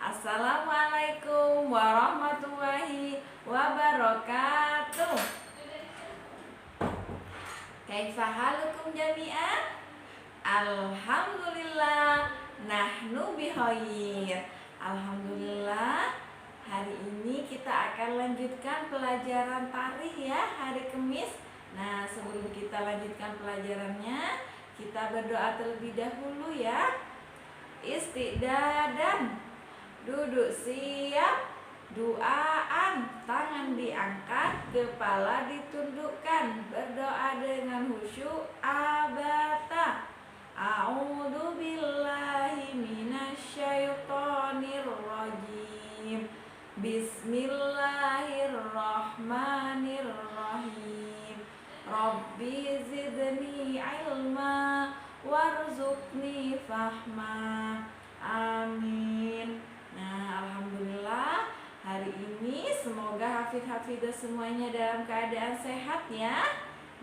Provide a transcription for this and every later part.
Assalamualaikum warahmatullahi wabarakatuh. Kaifa halukum jami'an? Alhamdulillah nahnu bikhair. Alhamdulillah, hari ini kita akan lanjutkan pelajaran tarikh ya, hari Kamis. Nah, sebelum kita lanjutkan pelajarannya, kita berdoa terlebih dahulu ya. Istidadan, duduk siap, duaan, tangan diangkat, kepala ditundukkan, berdoa dengan khusyuk abata. A'udzu billahi minasyaitonir rajim. Bismillahirrahmanirrahim. Rabbi zidni ilma warzuqni fahma. Amin. Nah, alhamdulillah hari ini semoga hafid-hafidah semuanya dalam keadaan sehat ya.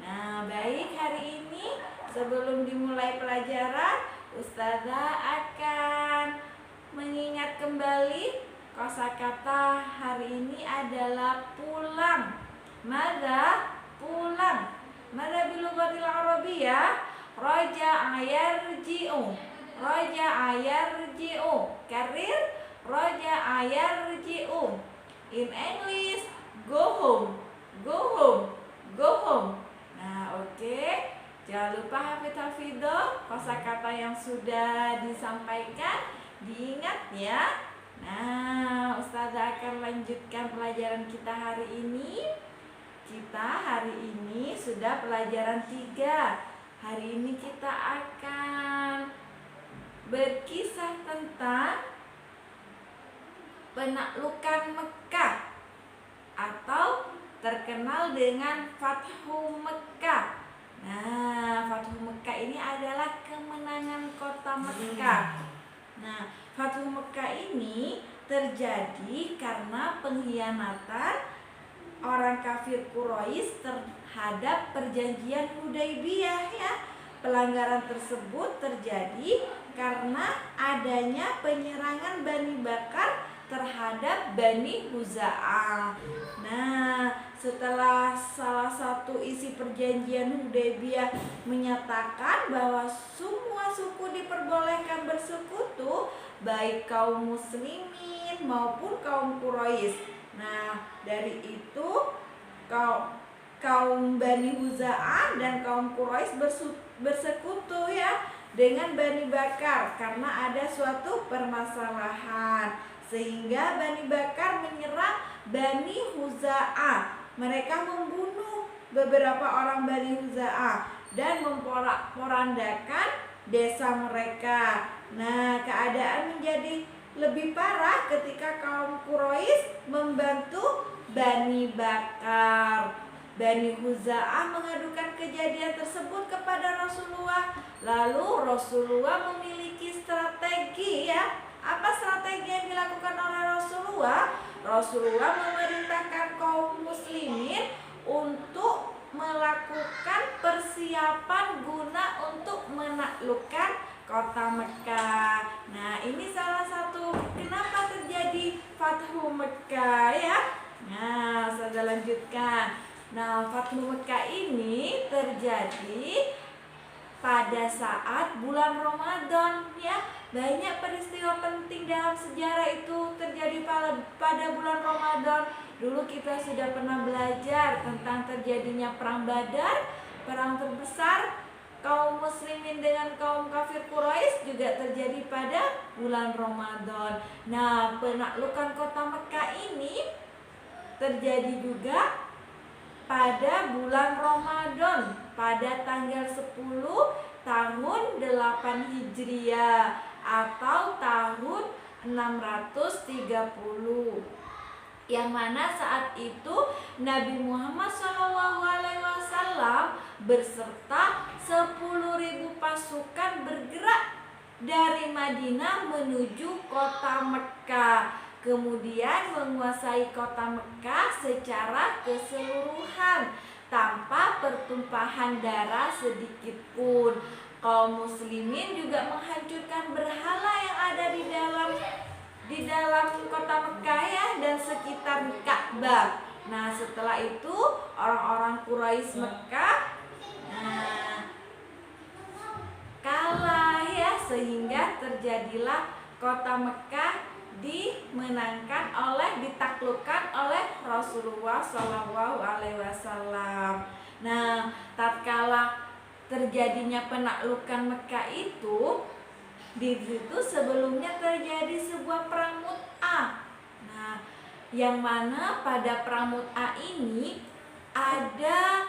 Nah, baik, hari ini sebelum dimulai pelajaran, Ustazah akan mengingat kembali kosakata hari ini adalah pulang. Mada? Pulang. Mada bilughatil arabiyyah? Raja'a yarji'u. Raja'a yarji'u. Karir, raja'a yarji'u. In English, go home. Go home. Go home. Nah, oke. Jangan lupa hafidh-hafidhoh kosakata yang sudah disampaikan diingat ya. Nah, Ustazah akan lanjutkan pelajaran kita hari ini. Kita hari ini sudah pelajaran 3. Hari ini kita akan berkisah tentang penaklukan Mekah atau terkenal dengan Fathu Mekah. Nah, Fathu Mekah ini adalah kemenangan kota Mekah. Nah, Fathu Mekah ini terjadi karena pengkhianatan orang kafir Quraisy terhadap perjanjian Hudaybiyah ya. Pelanggaran tersebut terjadi karena adanya penyerangan Bani Bakar terhadap Bani Huza'ah. Nah, setelah salah satu isi perjanjian Hudaybiyah menyatakan bahwa semua suku diperbolehkan bersekutu, baik kaum muslimin maupun kaum Quraisy. Nah, dari itu kaum Bani Huza'ah dan kaum Quraisy bersekutu ya dengan Bani Bakar karena ada suatu permasalahan, sehingga Bani Bakar menyerang Bani Huza'ah. Mereka membunuh beberapa orang Bani Huza'ah dan memporak-porandakan desa mereka. Nah, keadaan menjadi lebih parah ketika kaum Quraisy membantu Bani Bakar. Bani Huza'ah mengadukan kejadian tersebut kepada Rasulullah. Lalu Rasulullah memiliki strategi ya. Apa strategi yang dilakukan oleh Rasulullah? Rasulullah memerintahkan kaum muslimin untuk melakukan persiapan guna untuk menaklukkan kota Mekah. Nah, ini salah satu kenapa terjadi Fathu Mekah ya. Nah, saya lanjutkan. Nah, Fathu Mekah ini terjadi pada saat bulan Ramadan ya. Banyak peristiwa penting dalam sejarah itu terjadi pada bulan Ramadan. Dulu kita sudah pernah belajar tentang terjadinya perang Badar, perang terbesar kaum muslimin dengan kaum kafir Quraisy juga terjadi pada bulan Ramadan. Nah, penaklukan kota Mekah ini terjadi juga pada bulan Ramadan pada tanggal 10 tahun 8 Hijriah atau tahun 630, yang mana saat itu Nabi Muhammad SAW beserta 10.000 pasukan bergerak dari Madinah menuju kota Mekah, kemudian menguasai kota Mekah secara keseluruhan tanpa pertumpahan darah sedikit pun. Kaum muslimin juga menghancurkan berhala yang ada di dalam Akbar. Nah, setelah itu orang-orang Quraisy Mekah kalah ya, sehingga terjadilah kota Mekah ditaklukkan oleh Rasulullah Shallallahu Alaihi Wasallam. Nah, tatkala terjadinya penaklukan Mekah itu, di situ sebelumnya terjadi sebuah perang Mut'ah. Nah, yang mana pada perang Mut'ah ini ada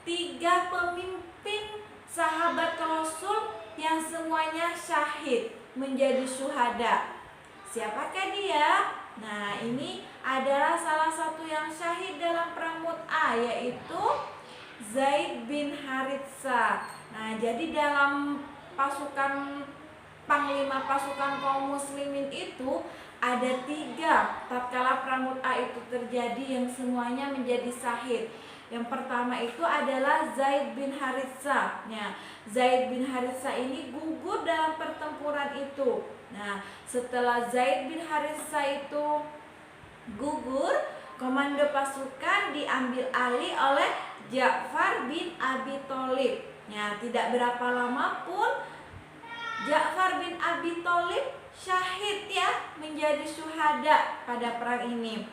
3 pemimpin sahabat Rasul yang semuanya syahid, menjadi syuhada. Siapakah dia? Nah, ini adalah salah satu yang syahid dalam perang Mut'ah, yaitu Zaid bin Haritsah. Nah, jadi dalam panglima pasukan kaum muslimin itu ada 3 tatkala perang Mut'ah itu terjadi yang semuanya menjadi syahid. Yang pertama itu adalah Zaid bin Haritsah. Nah, Zaid bin Haritsah ini gugur dalam pertempuran itu. Nah, setelah Zaid bin Haritsah itu gugur, komando pasukan diambil alih oleh Ja'far bin Abi Thalib. Nah, tidak berapa lama pun Ja'far bin Abi Thalib syahid ya, menjadi syuhada pada perang ini.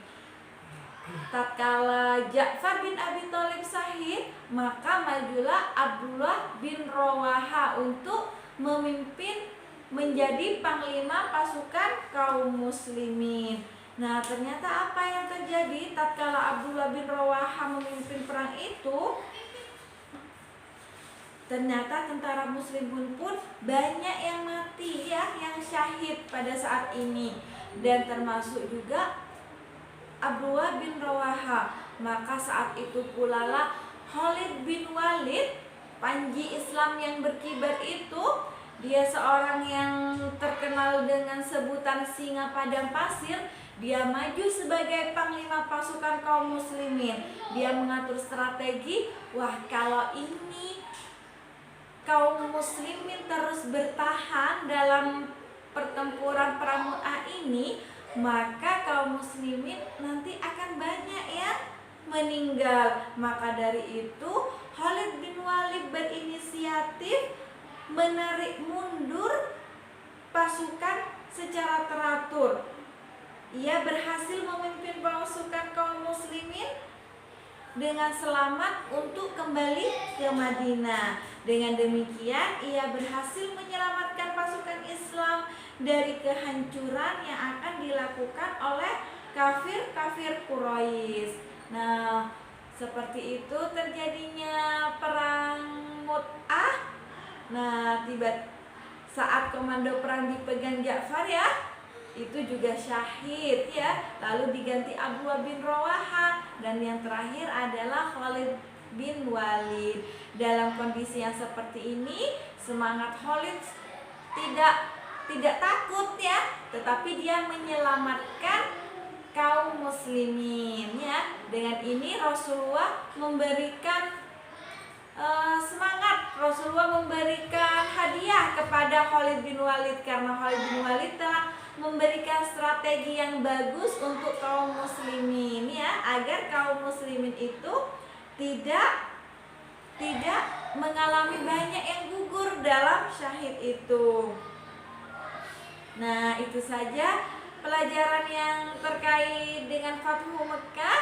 Tatkala Ja'far bin Abi Thalib syahid, maka majulah Abdullah bin Rawaha untuk memimpin menjadi panglima pasukan kaum muslimin. Nah, ternyata apa yang terjadi tatkala Abdullah bin Rawaha memimpin perang itu? Ternyata tentara muslimin pun banyak yang mati ya, yang syahid pada saat ini, dan termasuk juga Abdullah bin Rawaha. Maka saat itu pula lah Khalid bin Walid, panji Islam yang berkibar itu, dia seorang yang terkenal dengan sebutan singa padang pasir. Dia maju sebagai panglima pasukan kaum muslimin. Dia mengatur strategi, wah kalau ini kaum muslimin terus bertahan dalam pertempuran perang Mut'ah ini, maka kaum muslimin nanti akan banyak yang meninggal. Maka dari itu Khalid bin Walid berinisiatif menarik mundur pasukan secara teratur. Ia berhasil memimpin pasukan kaum muslimin dengan selamat untuk kembali ke Madinah. Dengan demikian ia berhasil menyelamatkan pasukan Islam dari kehancuran yang akan dilakukan oleh kafir-kafir Quraisy. Nah, seperti itu terjadinya perang Mut'ah. Nah, saat komando perang dipegang Ja'far ya, itu juga syahid ya, lalu diganti Abdullah bin Rawaha, dan yang terakhir adalah Khalid bin Walid. Dalam kondisi yang seperti ini, semangat Khalid tidak takut ya, tetapi dia menyelamatkan kaum muslimin ya. Dengan ini Rasulullah memberikan semangat, Rasulullah memberikan hadiah kepada Khalid bin Walid, karena Khalid bin Walid telah memberikan strategi yang bagus untuk kaum muslimin ya, agar kaum muslimin itu tidak mengalami banyak yang gugur dalam syahid itu. Nah, itu saja pelajaran yang terkait dengan Fathu Mekah.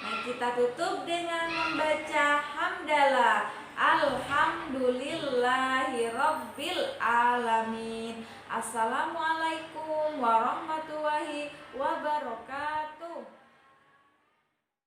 Nah, kita tutup dengan membaca hamdalah. Alhamdulillahirabbil alamin. Assalamualaikum warahmatullahi wabarakatuh.